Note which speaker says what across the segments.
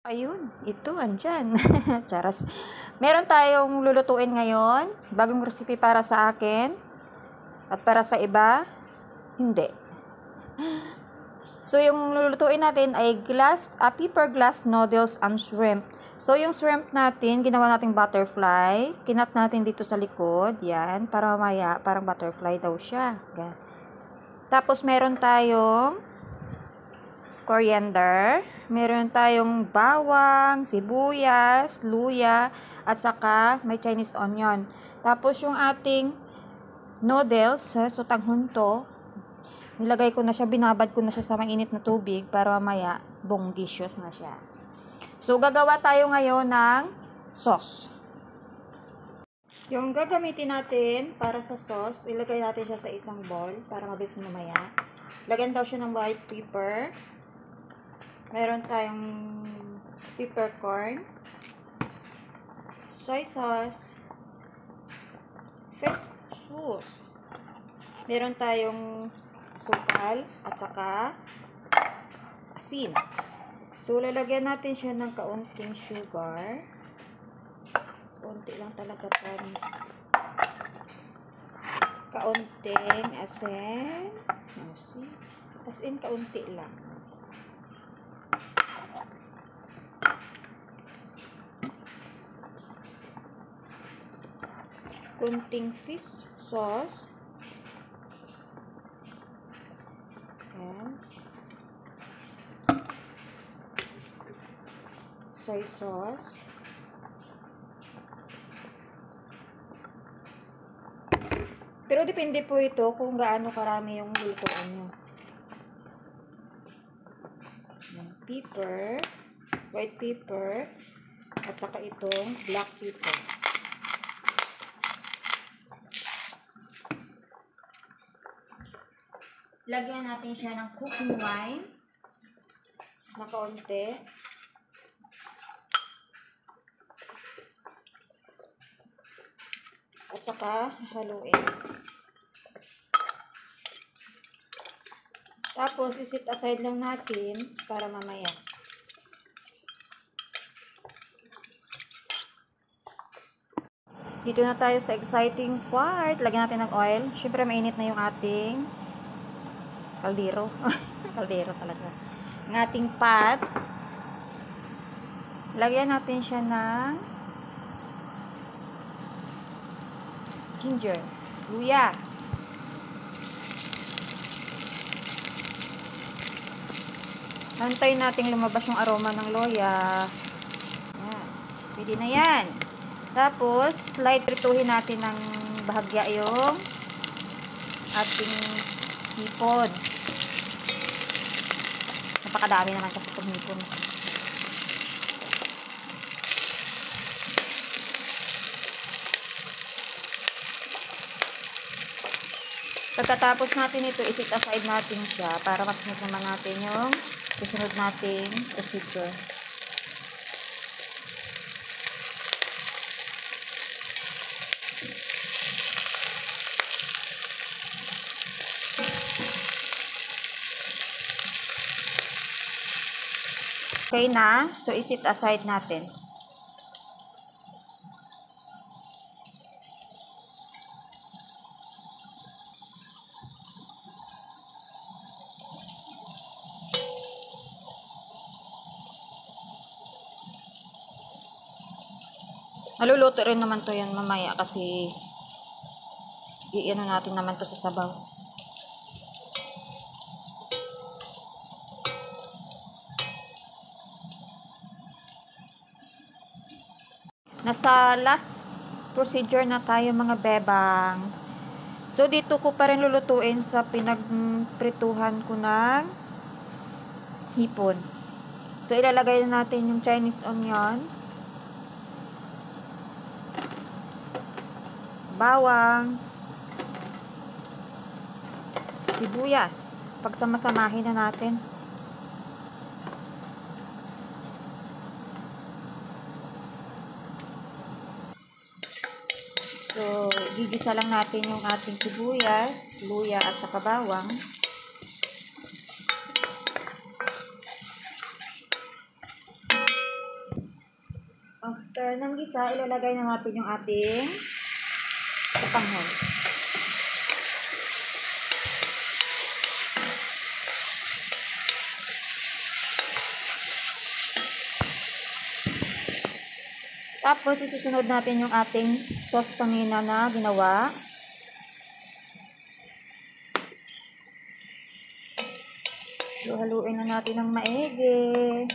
Speaker 1: Ayun, ito, andyan. Charas. Meron tayong lulutuin ngayon. Bagong recipe para sa akin. At para sa iba, hindi. So, yung lulutuin natin ay pepper glass noodles and shrimp. So, yung shrimp natin, ginawa nating butterfly. Kinat natin dito sa likod. Yan. Para mamaya, parang butterfly daw siya. Yan. Tapos, meron tayong coriander. Meron tayong bawang, sibuyas, luya, at saka may Chinese onion. Tapos yung ating noodles, so tanghunto, nilagay ko na siya, binabad ko na siya sa mainit na tubig para mamaya bonggisios na siya. So gagawa tayo ngayon ng sauce. Yung gagamitin natin para sa sauce, ilagay natin siya sa isang bowl para mabilis na mamaya. Lagyan daw siya ng white pepper. Meron tayong peppercorn, soy sauce, fish sauce. Meron tayong asukal at saka asin. So, lalagyan natin siya ng kaunting sugar. Kaunti lang talaga, promise. Kaunting asin. Asin, kaunti lang. Kunting fish sauce. Ayan. Soy sauce. Pero depende po ito kung gaano karami yung lutuan nyo. Pepper, white pepper, at saka itong black pepper. Lagyan natin siya ng cooking wine na kaunti. At saka haluin. Tapos isit aside lang natin para mamaya. Dito na tayo sa exciting part. Lagyan natin ng oil. Siyempre mainit na yung ating kaldero. Kaldero talaga. Ang ating pot. Lagyan natin siya ng ginger, luya. Antayin natin lumabas yung aroma ng luya. Yan. Pwede na yan. Tapos, light prituhin natin ng bahagya yung ating hipon. Napakadami naman kasi itong hipon. Pagkatapos natin ito, isit aside natin siya para masunod naman natin yung susunod nating procedure. Okay na. So, isit aside natin. Naluluto rin naman to yan mamaya kasi iano natin naman to sa sabaw. Nasa last procedure na tayo mga bebang. So, dito ko pa rin lulutuin sa pinagprituhan ko ng hipon. So, ilalagay na natin yung Chinese onion, bawang, sibuyas. Pagsama-samahin na natin. So, gigisa lang natin yung ating sibuyas, luya at saka bawang. After ng gisa, ilalagay na natin yung ating papanghon. Tapos, isusunod natin yung ating sauce kanina na ginawa. So, haluin na natin ng maigi.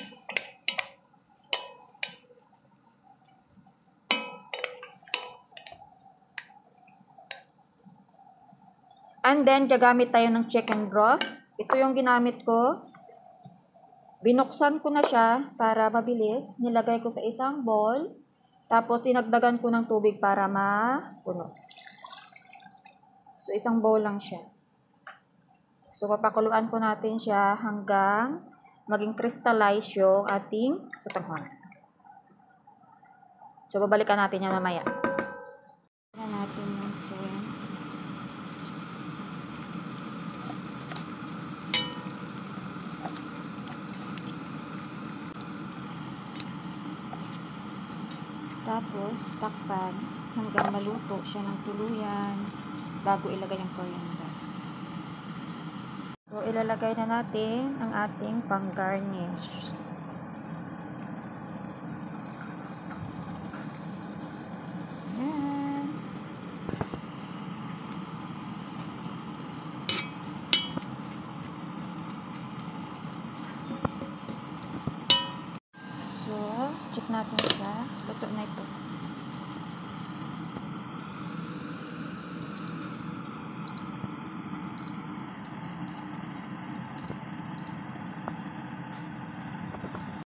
Speaker 1: And then, gagamit tayo ng chicken broth. Ito yung ginamit ko. Binuksan ko na siya para mabilis. Nilagay ko sa isang bowl. Tapos, dinagdagan ko ng tubig para mapuno. So, isang bowl lang siya. So, papakuluan ko natin siya hanggang maging crystallize yung ating sotanghon. So, babalikan natin yan mamaya. Tignan natin yung shrimp. Tapos, takpan hanggang maluto siya ng tuluyan bago ilagay ang coriander. So, ilalagay na natin ang ating pang-garnish. Ayan. So, check natin siya. Luto na ito.